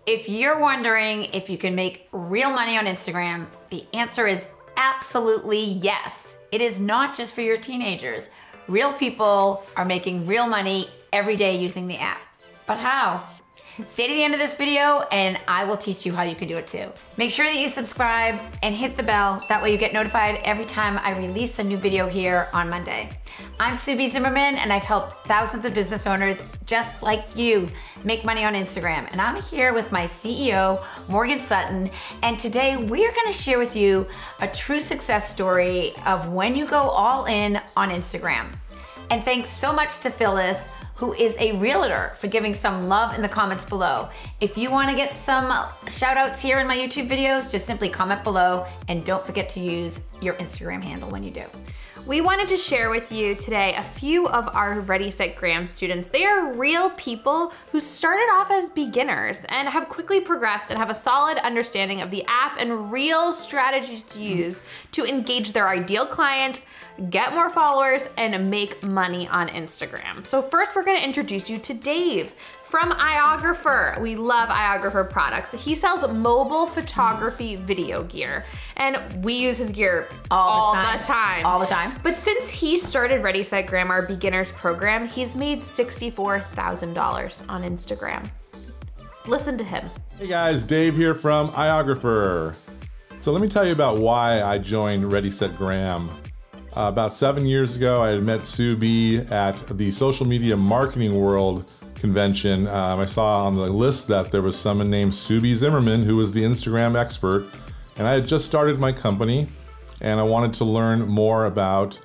If you're wondering if you can make real money on Instagram, the answer is absolutely yes. It is not just for your teenagers. Real people are making real money every day using the app. But how? Stay to the end of this video and I will teach you how you can do it too. Make sure that you subscribe and hit the bell. That way you get notified every time I release a new video here on Monday. I'm Subi Zimmerman and I've helped thousands of business owners just like you make money on Instagram. And I'm here with my CEO, Morgan Sutton. And today we're gonna share with you a true success story of when you go all in on Instagram. And thanks so much to Phyllis, who is a realtor, for giving some love in the comments below. If you wanna get some shout outs here in my YouTube videos, just simply comment below and don't forget to use your Instagram handle when you do. We wanted to share with you today a few of our Ready, Set, Gram students. They are real people who started off as beginners and have quickly progressed and have a solid understanding of the app and real strategies to use to engage their ideal client, get more followers, and make money on Instagram. So first we're gonna introduce you to Dave from Iographer. We love Iographer products. He sells mobile photography video gear, and we use his gear all the time. But since he started Ready, Set, Gram, our beginners program, he's made $64,000 on Instagram. Listen to him. Hey guys, Dave here from Iographer. So let me tell you about why I joined Ready, Set, Gram. About 7 years ago, I had met Subi at the Social Media Marketing World convention. I saw on the list that there was someone named Subi Zimmerman who was the Instagram expert, and I had just started my company and I wanted to learn more about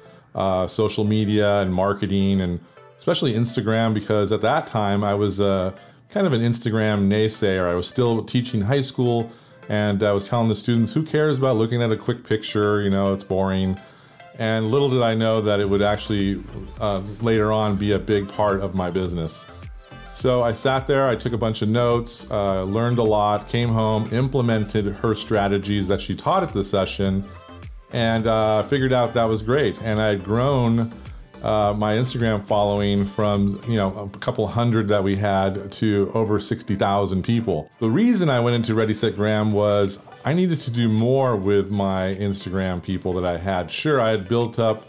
social media and marketing, and especially Instagram, because at that time I was kind of an Instagram naysayer. I was still teaching high school and I was telling the students, who cares about looking at a quick picture, you know, it's boring. And little did I know that it would actually later on be a big part of my business. So I sat there, I took a bunch of notes, learned a lot, came home, implemented her strategies that she taught at the session, and figured out that was great. And I had grown my Instagram following from, you know, a couple hundred that we had to over 60,000 people. The reason I went into Ready, Set, Gram was I needed to do more with my Instagram people that I had. Sure, I had built up,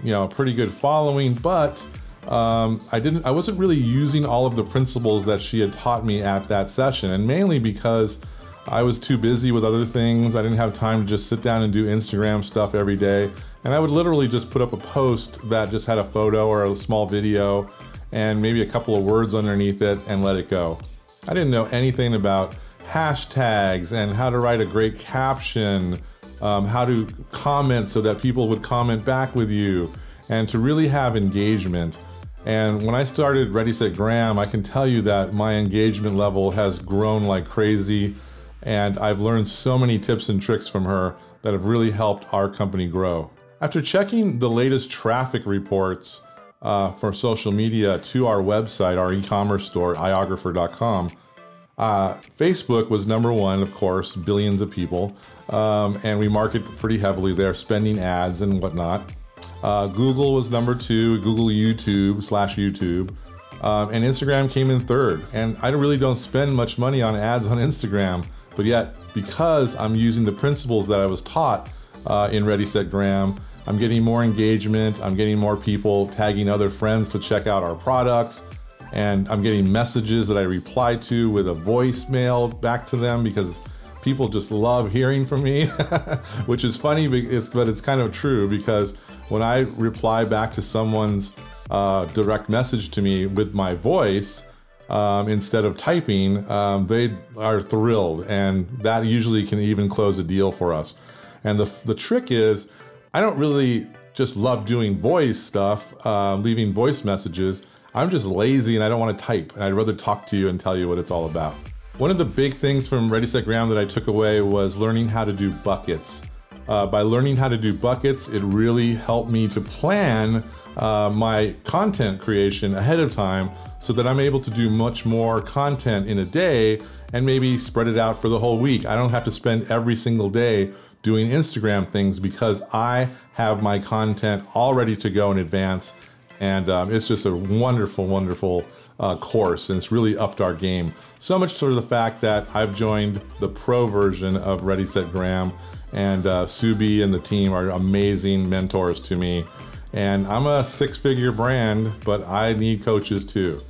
you know, a pretty good following, but I wasn't really using all of the principles that she had taught me at that session, and mainly because I was too busy with other things. I didn't have time to just sit down and do Instagram stuff every day. And I would literally just put up a post that just had a photo or a small video and maybe a couple of words underneath it and let it go. I didn't know anything about hashtags and how to write a great caption, how to comment so that people would comment back with you, and to really have engagement. And when I started Ready, Set, Gram, I can tell you that my engagement level has grown like crazy, and I've learned so many tips and tricks from her that have really helped our company grow. After checking the latest traffic reports for social media to our website, our e-commerce store, iographer.com, Facebook was /1, of course, billions of people, and we market pretty heavily there, spending ads and whatnot. Google was #2, Google YouTube/YouTube, and Instagram came in third. And I really don't spend much money on ads on Instagram, but yet because I'm using the principles that I was taught in Ready, Set, Gram, I'm getting more engagement, I'm getting more people tagging other friends to check out our products, and I'm getting messages that I reply to with a voicemail back to them because people just love hearing from me, which is funny, but it's kind of true, because when I reply back to someone's direct message to me with my voice, instead of typing, they are thrilled, and that usually can even close a deal for us. And the trick is, I don't really just love doing voice stuff, leaving voice messages. I'm just lazy and I don't want to type. I'd rather talk to you and tell you what it's all about. One of the big things from Ready, Set, Gram that I took away was learning how to do buckets. By learning how to do buckets, it really helped me to plan my content creation ahead of time so that I'm able to do much more content in a day and maybe spread it out for the whole week. I don't have to spend every single day doing Instagram things because I have my content all ready to go in advance. And it's just a wonderful, wonderful course, and it's really upped our game. So much to the fact that I've joined the pro version of Ready, Set, Graham, and Subi and the team are amazing mentors to me. And I'm a 6-figure brand, but I need coaches too.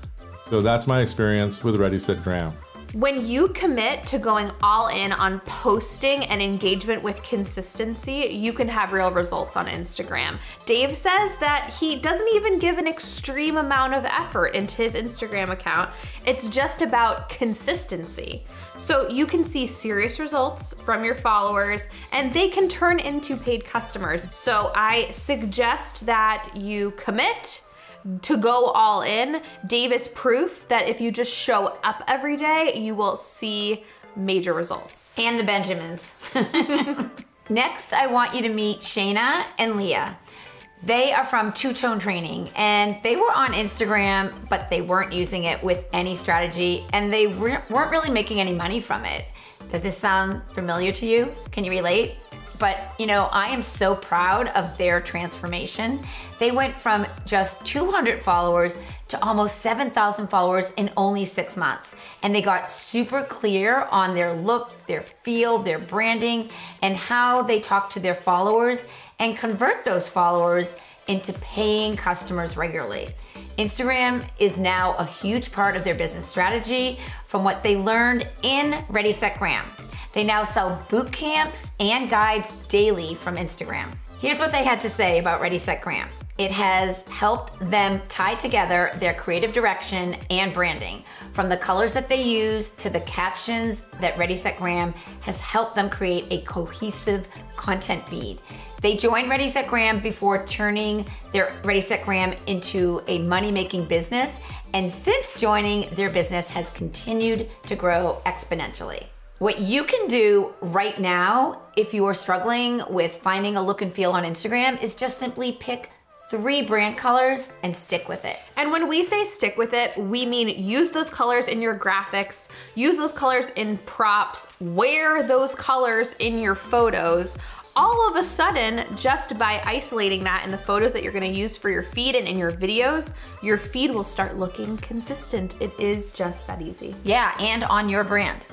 So that's my experience with Ready, Set, Graham. When you commit to going all in on posting and engagement with consistency, you can have real results on Instagram. Dave says that he doesn't even give an extreme amount of effort into his Instagram account. It's just about consistency. So you can see serious results from your followers and they can turn into paid customers. So I suggest that you commit to go all in. Dave is proof that if you just show up every day, you will see major results. And the Benjamins. Next, I want you to meet Shayna and Leah. They are from Two Tone Training, and they were on Instagram, but they weren't using it with any strategy, and they weren't really making any money from it. Does this sound familiar to you? Can you relate? But you know, I am so proud of their transformation. They went from just 200 followers to almost 7,000 followers in only 6 months. And they got super clear on their look, their feel, their branding, and how they talk to their followers and convert those followers into paying customers regularly. Instagram is now a huge part of their business strategy from what they learned in Ready, Set, Graham. They now sell boot camps and guides daily from Instagram. Here's what they had to say about Ready, Set, Graham. It has helped them tie together their creative direction and branding. From the colors that they use to the captions that Ready, Set, Graham has helped them create a cohesive content feed. They joined Ready, Set, Graham before turning their Ready, Set, Graham into a money-making business. And since joining, their business has continued to grow exponentially. What you can do right now, if you are struggling with finding a look and feel on Instagram, is just simply pick 3 brand colors and stick with it. And when we say stick with it, we mean use those colors in your graphics, use those colors in props, wear those colors in your photos. All of a sudden, just by isolating that in the photos that you're gonna use for your feed and in your videos, your feed will start looking consistent. It is just that easy. Yeah, and on your brand.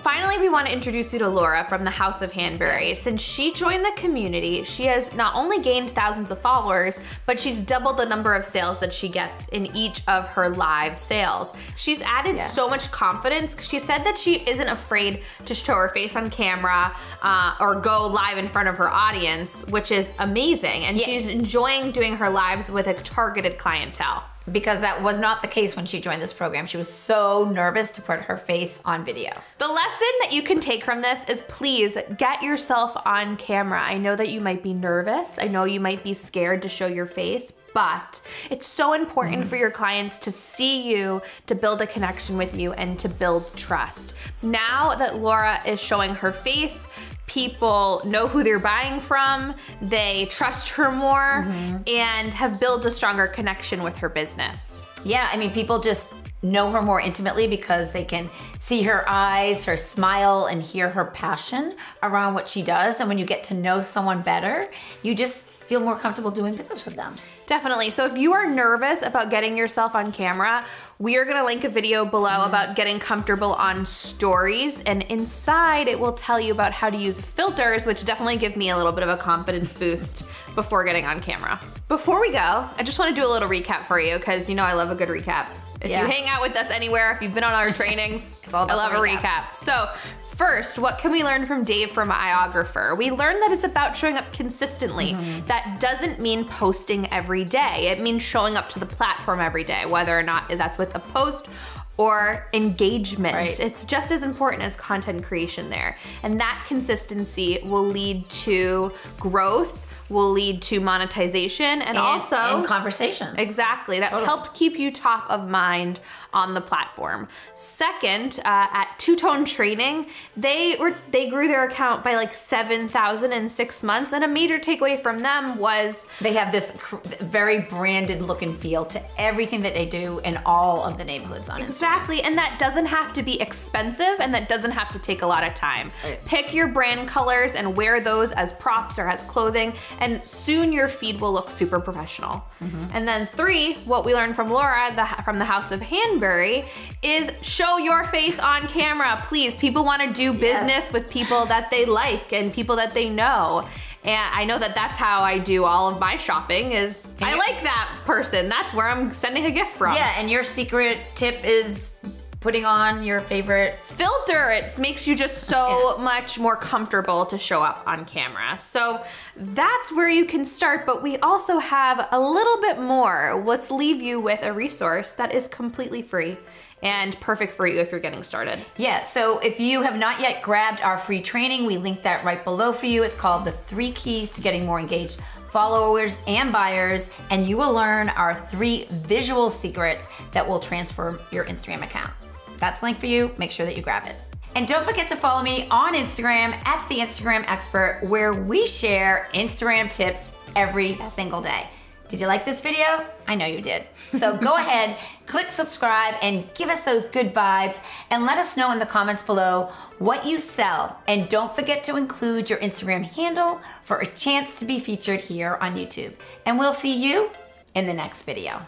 Finally, we want to introduce you to Laura from the House of Hanbury. Since she joined the community, she has not only gained thousands of followers, but she's doubled the number of sales that she gets in each of her live sales. She's added so much confidence. She said that she isn't afraid to show her face on camera or go live in front of her audience, which is amazing. And she's enjoying doing her lives with a targeted clientele. Because that was not the case when she joined this program. She was so nervous to put her face on video. The lesson that you can take from this is please get yourself on camera. I know that you might be nervous. I know you might be scared to show your face, but it's so important for your clients to see you, to build a connection with you, and to build trust. Now that Laura is showing her face, people know who they're buying from, they trust her more, and have built a stronger connection with her business. Yeah, I mean, people just know her more intimately because they can see her eyes, her smile, and hear her passion around what she does. And when you get to know someone better, you just feel more comfortable doing business with them. Definitely. So if you are nervous about getting yourself on camera, we are gonna link a video below about getting comfortable on stories, and inside it will tell you about how to use filters, which definitely give me a little bit of a confidence boost before getting on camera. Before we go, I just wanna do a little recap for you, because you know I love a good recap. If you hang out with us anywhere, if you've been on our trainings, I love a recap. So first, what can we learn from Dave from Iographer? We learned that it's about showing up consistently. That doesn't mean posting every day. It means showing up to the platform every day, whether or not that's with a post or engagement. Right. It's just as important as content creation there. And that consistency will lead to growth, will lead to monetization, and also in conversations. Exactly, that helps keep you top of mind on the platform. Second, at Two Tone Training, they grew their account by like 7,000 in 6 months, and a major takeaway from them was they have this very branded look and feel to everything that they do in all of the neighborhoods on Instagram. Exactly, and that doesn't have to be expensive, and that doesn't have to take a lot of time. Pick your brand colors and wear those as props or as clothing, and soon your feed will look super professional. And then 3, what we learned from Laura from the House of Hanbury is show your face on camera. Please, people want to do business with people that they like and people that they know. And I know that that's how I do all of my shopping is I like that person. That's where I'm sending a gift from. Yeah, and your secret tip is putting on your favorite filter. It makes you just so much more comfortable to show up on camera. So that's where you can start, but we also have a little bit more. Let's leave you with a resource that is completely free and perfect for you if you're getting started. Yeah, so if you have not yet grabbed our free training, we linked that right below for you. It's called the 3 Keys to Getting More Engaged Followers and Buyers, and you will learn our 3 visual secrets that will transform your Instagram account. That's linked for you, make sure that you grab it. And don't forget to follow me on Instagram at The Instagram Expert, where we share Instagram tips every single day. Did you like this video? I know you did. So go ahead, click subscribe, and give us those good vibes, and let us know in the comments below what you sell. And don't forget to include your Instagram handle for a chance to be featured here on YouTube. And we'll see you in the next video.